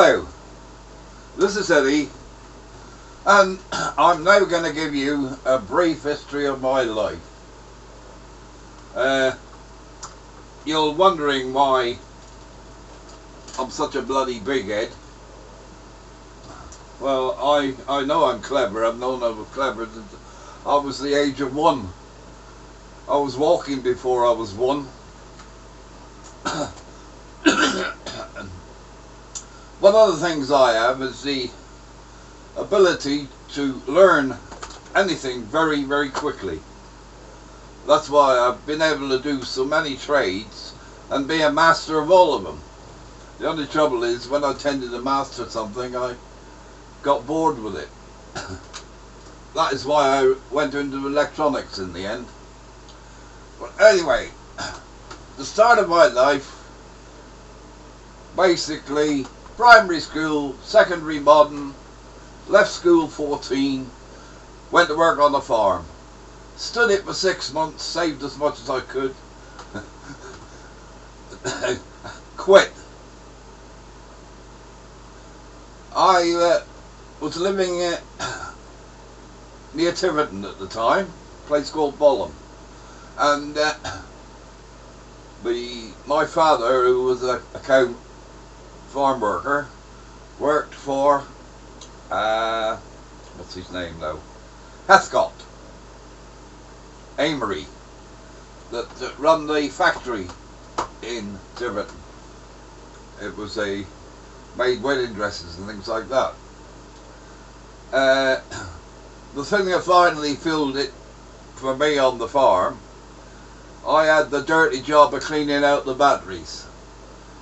Hello, this is Eddie, and I'm now going to give you a brief history of my life. You're wondering why I'm such a bloody big head. Well, I know I'm clever. I've known I was clever since I was the age of 1. I was walking before I was 1. One of the things I have is the ability to learn anything very, very quickly. That's why I've been able to do so many trades and be a master of all of them. The only trouble is when I tended to master something, I got bored with it. That is why I went into electronics in the end. But anyway, the start of my life, basically primary school, secondary modern, left school 14, went to work on the farm. Stood it for 6 months, saved as much as I could. Quit. I was living near Tiverton at the time, a place called Bollum. And my father, who was a cow farm worker, worked for, what's his name now? Heathcote Amory, that run the factory in Tiverton. It was made wedding dresses and things like that. The thing that finally filled it for me on the farm, I had the dirty job of cleaning out the batteries.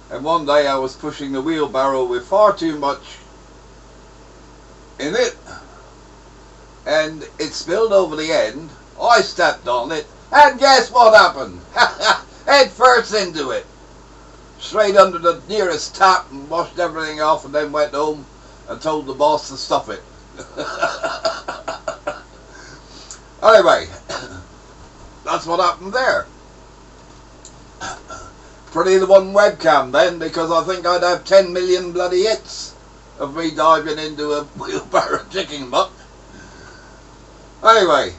And one day I was pushing the wheelbarrow with far too much in it, and it spilled over the end. I stepped on it, and guess what happened? Head first into it. Straight under the nearest tap and washed everything off, and then went home and told the boss to stop it. Anyway, that's what happened there. Pretty the one webcam then, because I think I'd have 10 million bloody hits of me diving into a wheelbarrow chicken muck. Anyway,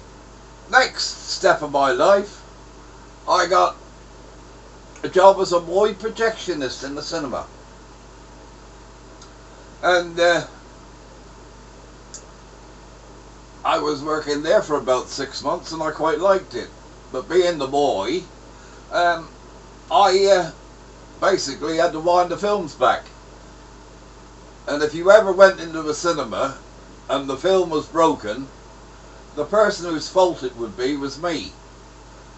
next step of my life, I got a job as a boy projectionist in the cinema. And I was working there for about 6 months and I quite liked it. But being the boy, I basically had to wind the films back. And if you ever went into a cinema and the film was broken, the person whose fault it would be was me.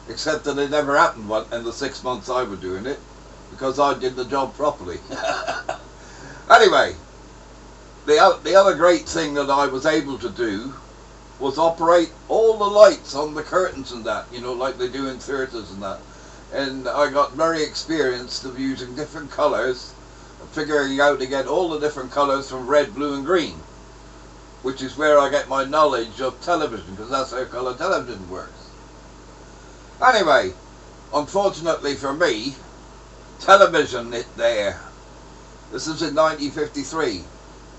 Except that it never happened in the 6 months I was doing it, because I did the job properly. Anyway, the other great thing that I was able to do was operate all the lights on the curtains and that, you know, like they do in theatres and that. And I got very experienced of using different colours, figuring out to get all the different colours from red, blue and green, which is where I get my knowledge of television, because that's how colour television works. Anyway, unfortunately for me, television hit there. This was in 1953,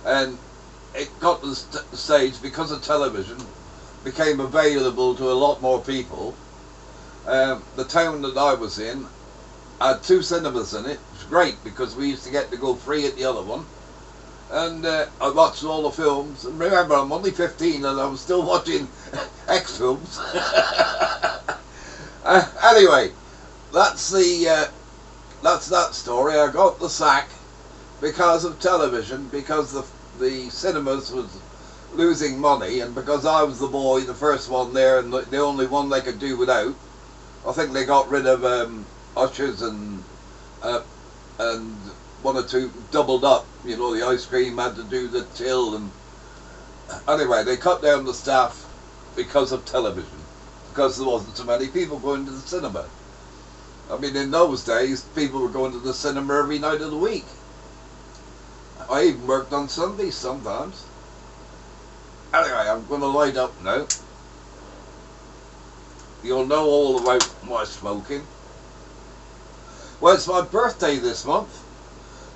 and it got to the stage, because of television, became available to a lot more people. The town that I was in had 2 cinemas in it. It was great because we used to get to go free at the other one. And I watched all the films. And remember, I'm only 15 and I was still watching X films. Anyway, that's that story. I got the sack because of television, because the cinemas was losing money, and because I was the boy, the first one there, and the only one they could do without. I think they got rid of ushers and 1 or 2 doubled up. You know, the ice cream had to do the till, and anyway, they cut down the staff because of television, because there wasn't so many people going to the cinema. I mean, in those days, people were going to the cinema every night of the week. I even worked on Sundays sometimes. Anyway, I'm going to light up now. You'll know all about my smoking. Well, it's my birthday this month,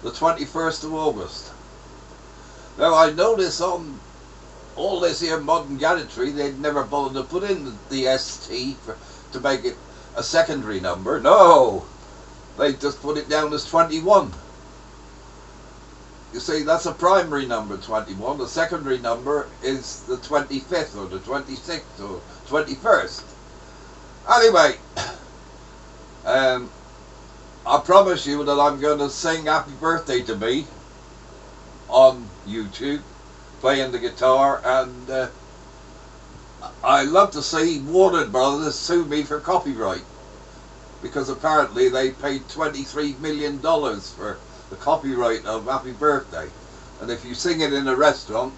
the 21st of August. Now I noticed on all this here modern gadgetry, they'd never bothered to put in the ST to make it a secondary number. No, they just put it down as 21. You see, that's a primary number, 21. The secondary number is the 25th or the 26th or 21st. Anyway, I promise you that I'm going to sing Happy Birthday to Me on YouTube, playing the guitar, and I love to see Warner Brothers sue me for copyright, because apparently they paid $23 million for the copyright of Happy Birthday, and if you sing it in a restaurant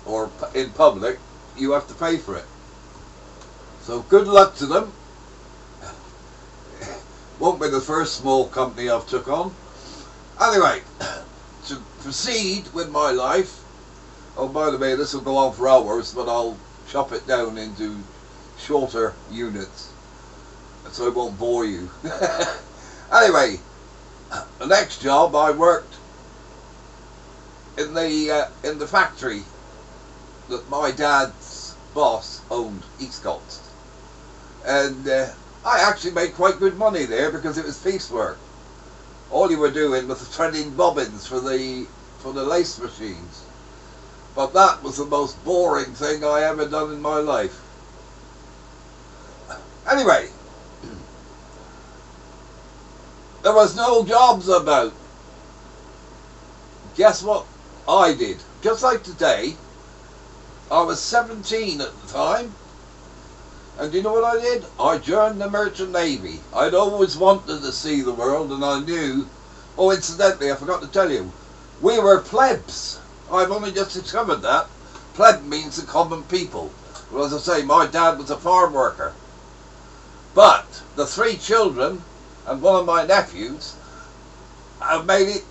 or in public, you have to pay for it. So good luck to them. Won't be the first small company I've took on. Anyway, to proceed with my life, oh by the way, this will go on for hours, but I'll chop it down into shorter units so it won't bore you. Anyway, the next job, I worked in the factory that my dad's boss owned, Eastcott's, and I actually made quite good money there because it was piecework. All you were doing was threading bobbins for the lace machines. But that was the most boring thing I ever done in my life. Anyway, there was no jobs about. Guess what I did? Just like today, I was 17 at the time. And do you know what I did? I joined the Merchant Navy. I'd always wanted to see the world, and I knew... Oh, incidentally, I forgot to tell you. We were plebs. I've only just discovered that. Pleb means the common people. Well, as I say, my dad was a farm worker. But the 3 children and one of my nephews have made it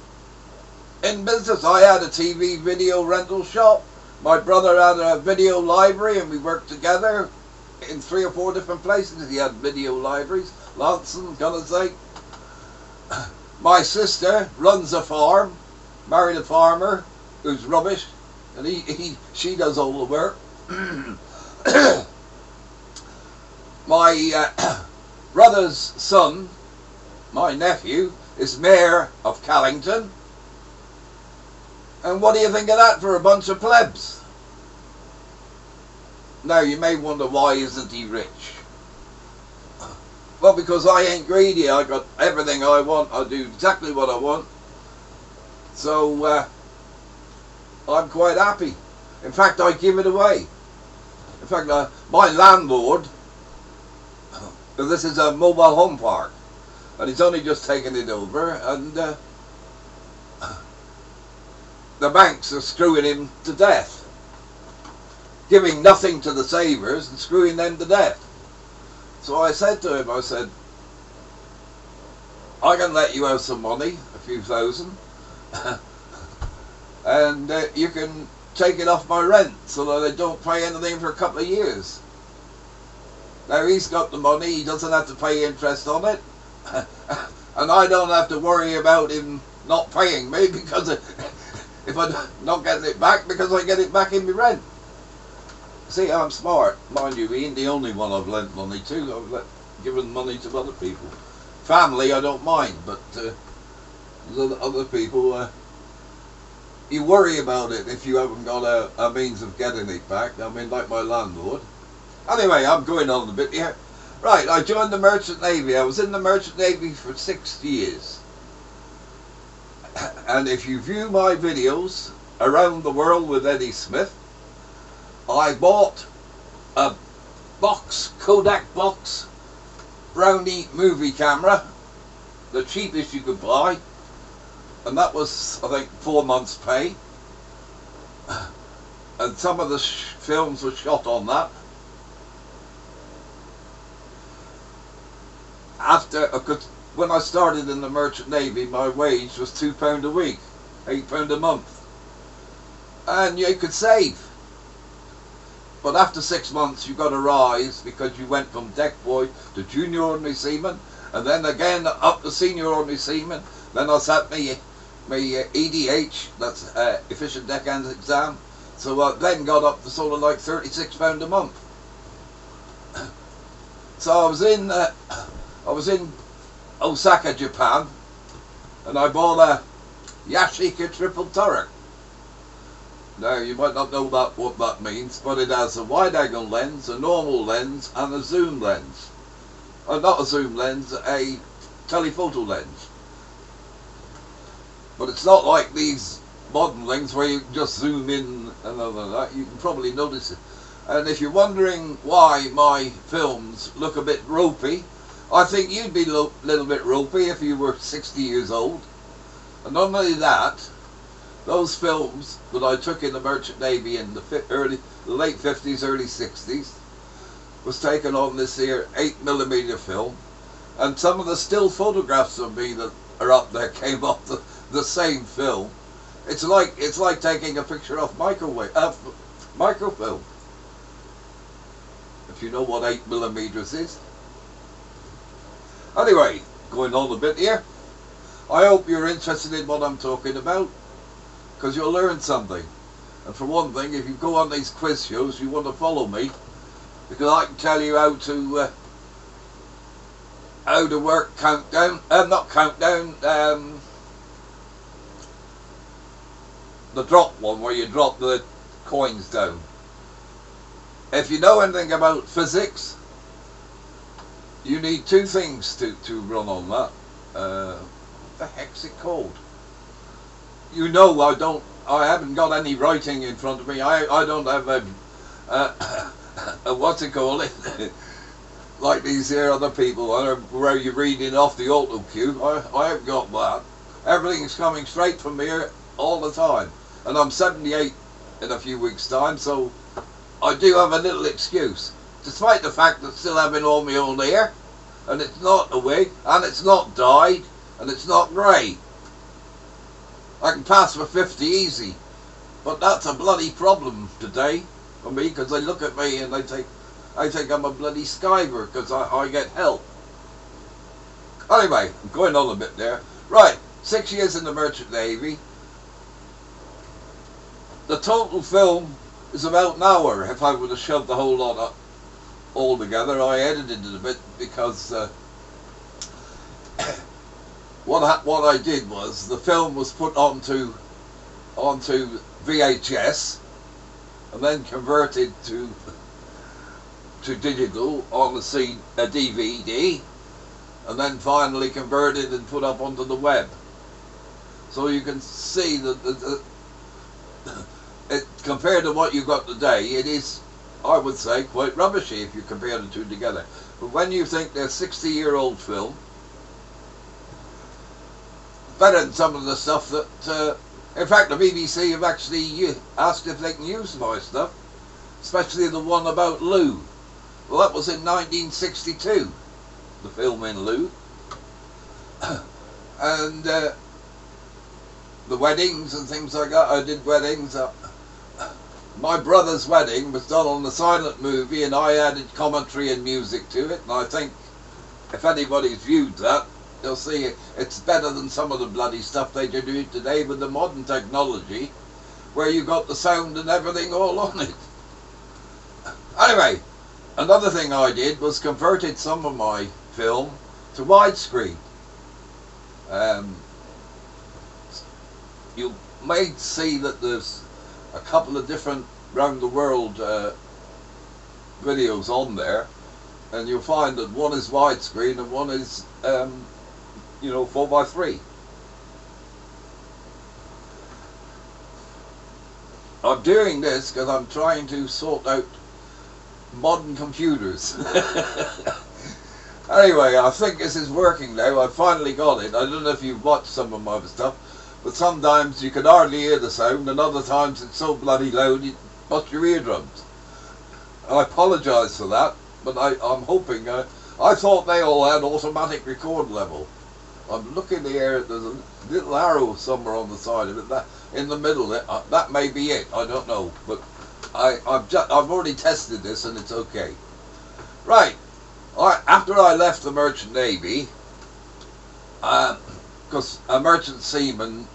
in business. I had a TV video rental shop. My brother had a video library, and we worked together in 3 or 4 different places. He had video libraries. Lanson, gonna say. My sister runs a farm, married a farmer who's rubbish, and she does all the work. My brother's son, my nephew, is mayor of Callington. And what do you think of that for a bunch of plebs? Now you may wonder, why isn't he rich? Well, because I ain't greedy. I got everything I want. I do exactly what I want. So I'm quite happy. In fact, I give it away. In fact, my landlord, this is a mobile home park, and he's only just taken it over, and the banks are screwing him to death, giving nothing to the savers and screwing them to death. So I said to him, I said, I can let you have some money, a few thousand, and you can take it off my rent so that I don't pay anything for a couple of years. Now he's got the money, he doesn't have to pay interest on it, and I don't have to worry about him not paying me, because if I'm not getting it back, because I get it back in my rent. See, I'm smart. Mind you, he ain't the only one I've lent money to. I've given money to other people. Family, I don't mind, but other people, you worry about it if you haven't got a means of getting it back. I mean, like my landlord. Anyway, I'm going on a bit here. Right, I joined the Merchant Navy. I was in the Merchant Navy for 6 years. And if you view my videos around the world with Eddie Smith, I bought a Kodak box Brownie movie camera, the cheapest you could buy, and that was, I think, 4 months' pay. And some of the films were shot on that. When I started in the Merchant Navy, my wage was £2 a week, £8 a month, and you could save. But after 6 months you got a rise, because you went from deck boy to junior ordinary seaman, and then again up to senior ordinary seaman. Then I sat my EDH, that's Efficient Deckhand exam. So I then got up to sort of like £36 a month. So I was in Osaka, Japan, and I bought a Yashica triple turret. Now you might not know what that means, but it has a wide angle lens, a normal lens, and a zoom lens. Not a zoom lens, a telephoto lens. But it's not like these modern things where you can just zoom in and all of that. You can probably notice it. And if you're wondering why my films look a bit ropey, I think you'd be a little bit ropey if you were 60 years old. And not only that, those films that I took in the Merchant Navy in the late 50s, early 60s, was taken on this here 8mm film. And some of the still photographs of me that are up there came off the same film. It's like taking a picture off microfilm. If you know what 8mm is. Anyway, going on a bit here. I hope you're interested in what I'm talking about, because you'll learn something. And for one thing, if you go on these quiz shows, you want to follow me, because I can tell you how to work countdown, not countdown, the drop one where you drop the coins down. If you know anything about physics, you need two things to run on that. What the heck's it called? You know, I haven't got any writing in front of me. I don't have a what's it called? Like these here other people where you're reading off the auto cue. I haven't got that. Everything's coming straight from here all the time. And I'm 78 in a few weeks' time, so I do have a little excuse. Despite the fact that still having all my own hair, and it's not a wig, and it's not dyed, and it's not grey. I can pass for 50 easy, but that's a bloody problem today for me, because they look at me and I think I'm a bloody skiver because I get help. Anyway, I'm going on a bit there. Right, 6 years in the Merchant Navy. The total film is about an hour. If I would have shoved the whole lot up all together, I edited it a bit because what I did was the film was put onto VHS and then converted to digital on a DVD, and then finally converted and put up onto the web. So you can see that compared to what you've got today, it is, I would say, quite rubbishy if you compare the two together. But when you think they're 60-year-old film, better than some of the stuff that, in fact, the BBC have actually asked if they can use my stuff, especially the one about Lou. Well, that was in 1962, the film in Lou. And the weddings and things like that, I did weddings. My brother's wedding was done on the silent movie, and I added commentary and music to it, and I think if anybody's viewed that, they'll see it's better than some of the bloody stuff they do today with the modern technology, where you got the sound and everything all on it. Anyway, another thing I did was converted some of my film to widescreen. You may see that there's a couple of different round the world videos on there, and you'll find that one is widescreen and one is 4:3. I'm doing this because I'm trying to sort out modern computers. Anyway, I think this is working now. I finally got it. I don't know if you've watched some of my stuff, but sometimes you can hardly hear the sound, and other times it's so bloody loud it busts your eardrums. I apologise for that, but I'm hoping. I thought they all had automatic record level. I'm looking here. There's a little arrow somewhere on the side of it. That in the middle. That may be it. I don't know, but I've already tested this and it's okay. Right. After I left the Merchant Navy, because a merchant seaman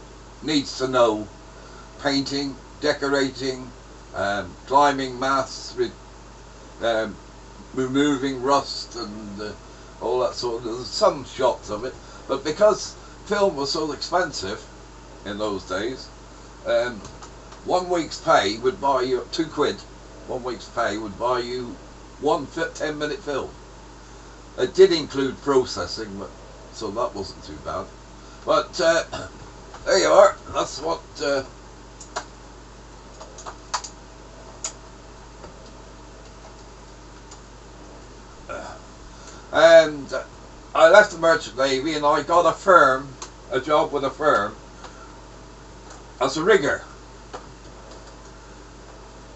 needs to know painting, decorating, climbing masts, removing rust and all that sort of. There's some shots of it, but because film was so expensive in those days, 1 week's pay would buy you £2. 1 week's pay would buy you 10-minute film. It did include processing, but so that wasn't too bad. But there you are. That's what. And I left the Merchant Navy and I got a job with a firm as a rigger.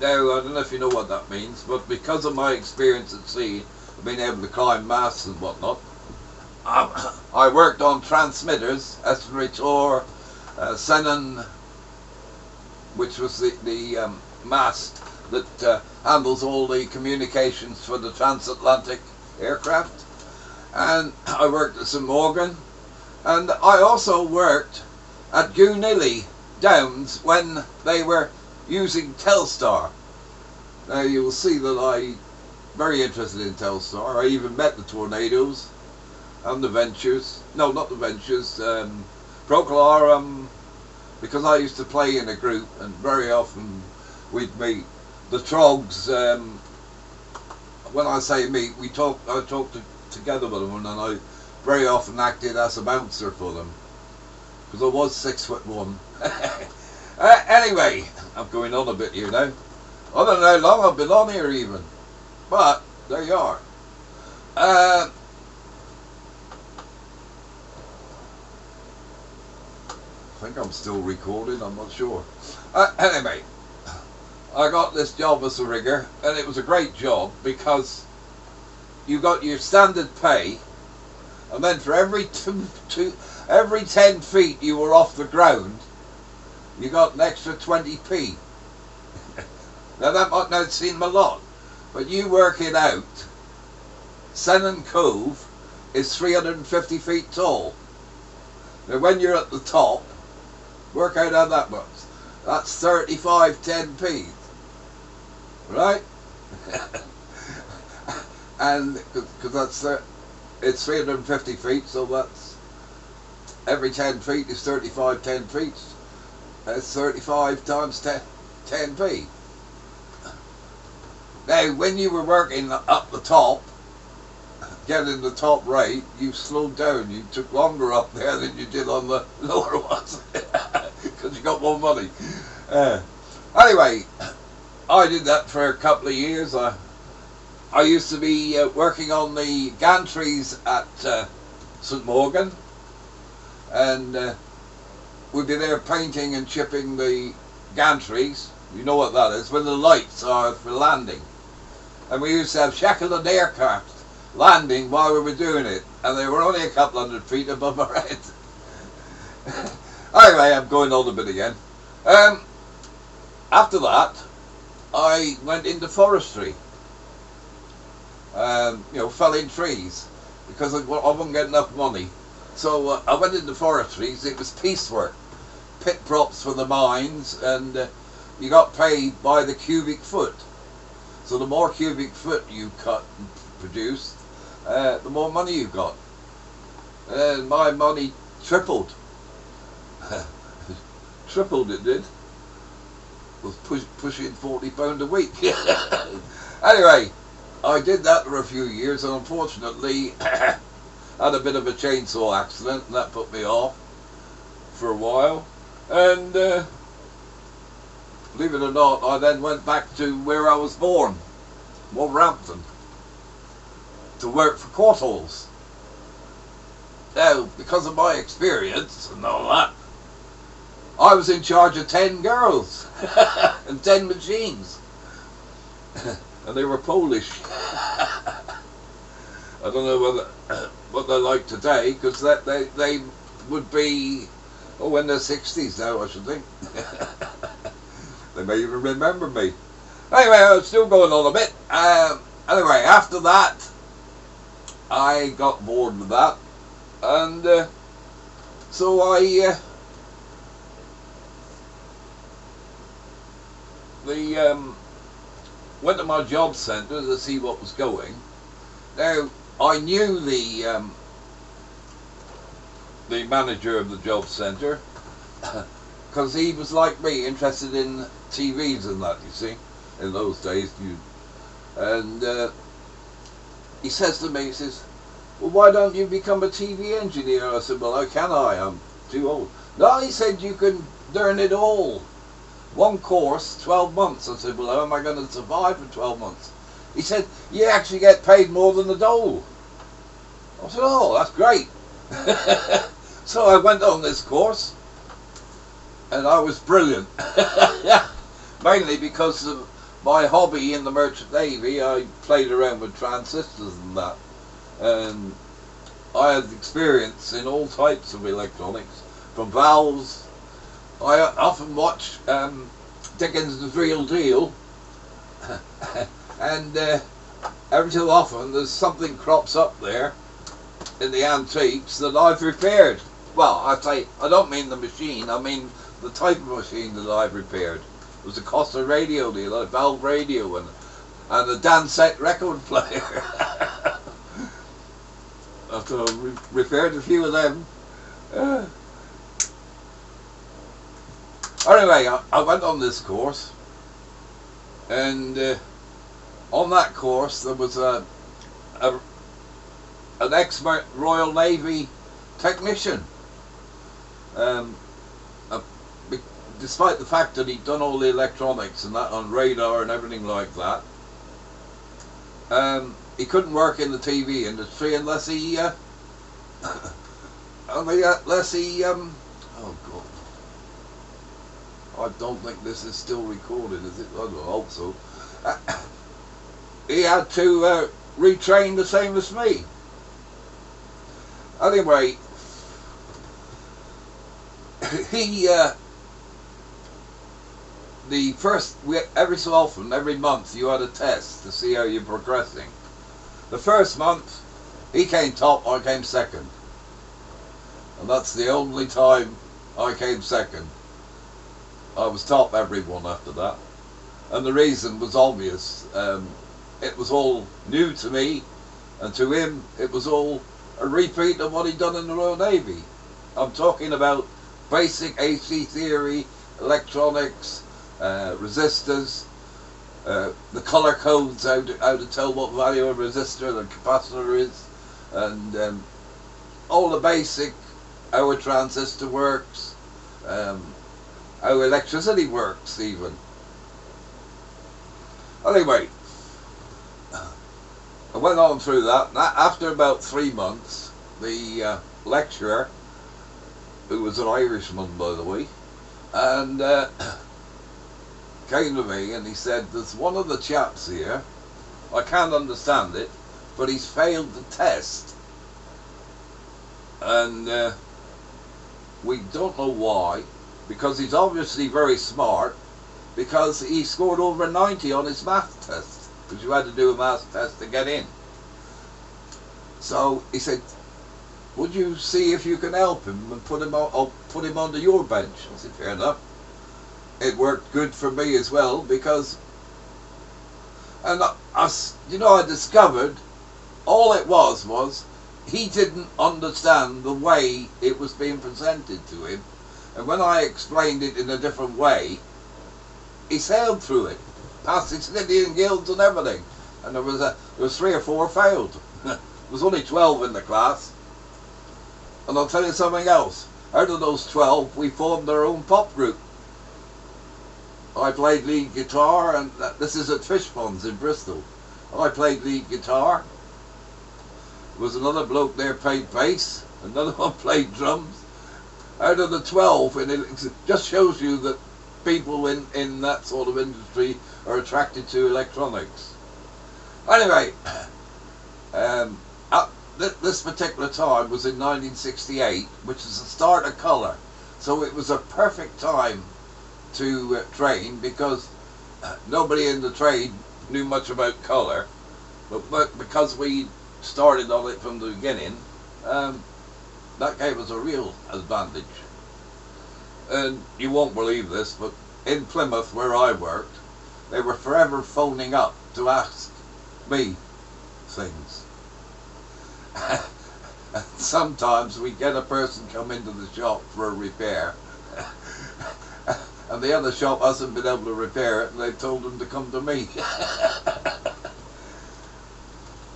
Now, I don't know if you know what that means, but because of my experience at sea, being able to climb masts and whatnot, I worked on transmitters, Essenritor, Senon, which was the mast that handles all the communications for the transatlantic aircraft, and I worked at St Morgan, and I also worked at Goonilly Downs when they were using Telstar. Now you will see that I'm very interested in Telstar. I even met the Tornadoes and the Ventures. No, not the Ventures. Procolarum, because I used to play in a group, and very often we'd meet. The Trogs. When I say meet, I talked together with them, and I very often acted as a bouncer for them because I was 6'1". Anyway, I'm going on a bit here now. I don't know how long I've been on here even, but there you are. I think I'm still recording, I'm not sure. Anyway, I got this job as a rigger, and it was a great job because you got your standard pay, and then for every every 10 feet you were off the ground, you got an extra 20p. Now that might not seem a lot, but you work it out. Senon Cove is 350 feet tall. Now when you're at the top, work out how that works. That's 35 10p, right? And because it's 350 feet, so that's every 10 feet is 35 10 feet. That's 35 times 10p. Now, when you were working up the top, getting the top rate, you slowed down. You took longer up there than you did on the lower ones because you got more money. Anyway, I did that for a couple of years. I used to be working on the gantries at St Morgan, and we'd be there painting and chipping the gantries. You know what that is, when the lights are for landing. And we used to have Shackleton aircraft landing while we were doing it, and they were only a couple hundred feet above our heads. Anyway, I'm going on a bit again. After that, I went into forestry. Felling trees, because I wouldn't get enough money. So I went into forestry. It was piecework, pit props for the mines, and you got paid by the cubic foot. So the more cubic foot you cut and produce, the more money you got. And my money tripled. Tripled it did. It was pushing £40 a week. Anyway, I did that for a few years, and unfortunately had a bit of a chainsaw accident, and that put me off for a while. And believe it or not, I then went back to where I was born, Wolverhampton, to work for Courtaulds. Now, because of my experience and all that, I was in charge of 10 girls and 10 machines. And they were Polish. I don't know what they're like today, because they would be, in their 60s now, I should think. They may even remember me. Anyway, I was still going on a bit. Anyway, after that, I got bored with that, and so I the went to my job centre to see what was going. Now I knew the manager of the job centre because he was like me, interested in TVs and that. You see, in those days, and he says to me, he says, "Well, why don't you become a TV engineer?" I said, "Well, how can I? I'm too old." No, he said, "You can learn it all. One course, 12 months. I said, "Well, how am I going to survive for 12 months?" He said, "You actually get paid more than the dole." I said, "Oh, that's great." So I went on this course, and I was brilliant. Mainly because of my hobby in the Merchant Navy. I played around with transistors and that. And I had experience in all types of electronics, from valves. I often watch Dickens' Real Deal, and every so often there's something crops up there in the antiques that I've repaired. Well, I don't mean the machine, I mean the type of machine that I've repaired. It was a Costa radio deal, a valve radio, and a Dansette record player. So I repaired a few of them. Anyway, I went on this course, and on that course there was an ex-Royal Navy technician. Despite the fact that he'd done all the electronics and that on radar and everything like that, he couldn't work in the TV industry unless he oh God, I don't think this is still recorded, is it? I don't hope so. He had to retrain the same as me. Anyway, he every so often, every month, you had a test to see how you're progressing. The first month, he came top, I came second. And that's the only time I came second. I was top every one after that. And the reason was obvious. It was all new to me, and to him, it was all a repeat of what he'd done in the Royal Navy. I'm talking about basic AC theory, electronics, resistors, the colour codes, how to tell what value of resistor and capacitor is, and all the basic, how a transistor works, how electricity works even. Anyway, I went on through that, and after about 3 months, the lecturer, who was an Irishman by the way, and came to me and he said, "There's one of the chaps here, I can't understand it, but he's failed the test, and we don't know why, because he's obviously very smart, because he scored over 90 on his math test, because you had to do a math test to get in." So he said, "Would you see if you can help him and put him onto your bench?" I said, "Fair enough." It worked good for me as well, because, and I discovered all it was he didn't understand the way it was being presented to him, and when I explained it in a different way, he sailed through it, passed his Indian guilds and everything, and there was 3 or 4 failed. There was only 12 in the class. And I'll tell you something else. Out of those 12, we formed our own pop group. I played lead guitar, and this is at Fishponds in Bristol. I played lead guitar. There was another bloke there played bass. Another one played drums. Out of the 12, and it just shows you that people in that sort of industry are attracted to electronics. Anyway, this particular time was in 1968, which is the start of colour. So it was a perfect time to train, because nobody in the trade knew much about colour. But because we started on it from the beginning, that gave us a real advantage. And you won't believe this, but in Plymouth, where I worked, they were forever phoning up to ask me things. And sometimes we get a person come into the shop for a repair and the other shop hasn't been able to repair it and they've told them to come to me.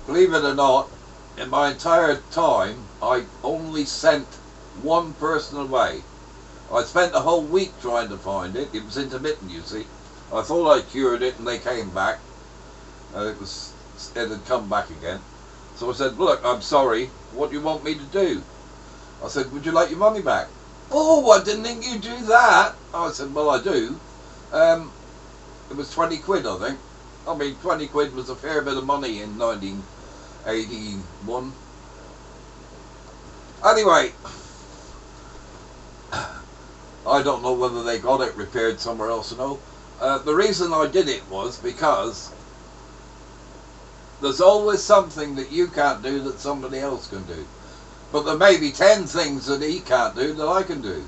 Believe it or not, in my entire time I only sent one person away. I spent a whole week trying to find it. It was intermittent, you see. I thought I cured it and they came back. It had come back again. So I said, look, I'm sorry, what do you want me to do? I said, would you like your money back? Oh, I didn't think you'd do that. I said, well, I do. It was 20 quid, I think. I mean, 20 quid was a fair bit of money in 1981. Anyway, I don't know whether they got it repaired somewhere else or no. The reason I did it was because there's always something that you can't do that somebody else can do. But there may be 10 things that he can't do that I can do.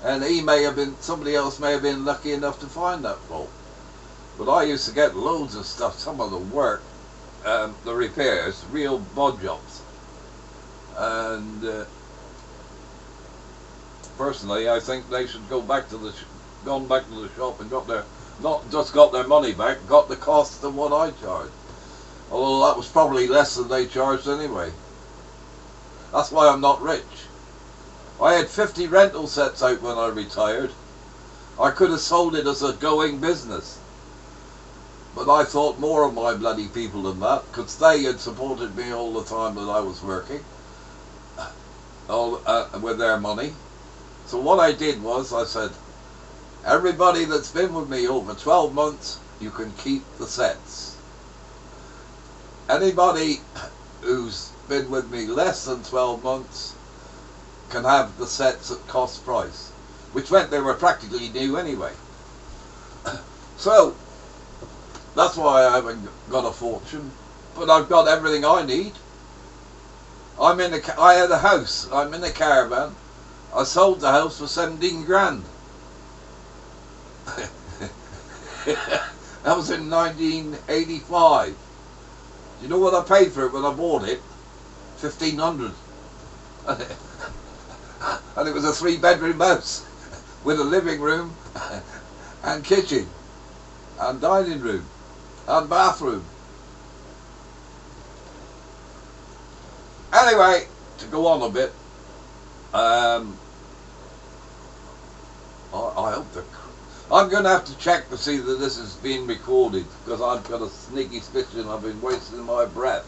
And somebody else may have been lucky enough to find that fault. But I used to get loads of stuff, some of the work, the repairs, real bod jobs. And personally, I think they should gone back to the shop and not just got their money back, got the cost of what I charged. Although that was probably less than they charged anyway. That's why I'm not rich. I had 50 rental sets out when I retired. I could have sold it as a going business. But I thought more of my bloody people than that, because they had supported me all the time that I was working, with their money. So what I did was, I said, everybody that's been with me over 12 months, you can keep the sets. Anybody who's been with me less than 12 months can have the sets at cost price, which meant they were practically new anyway. So that's why I haven't got a fortune, but I've got everything I need. I had a house, I'm in a caravan. I sold the house for 17 grand. That was in 1985. You know what I paid for it when I bought it? 1,500. And it was a 3-bedroom house with a living room and kitchen and dining room and bathroom. Anyway, to go on a bit, I hope I'm going to have to check to see that this is being recorded, because I've got a sneaky suspicion I've been wasting my breath.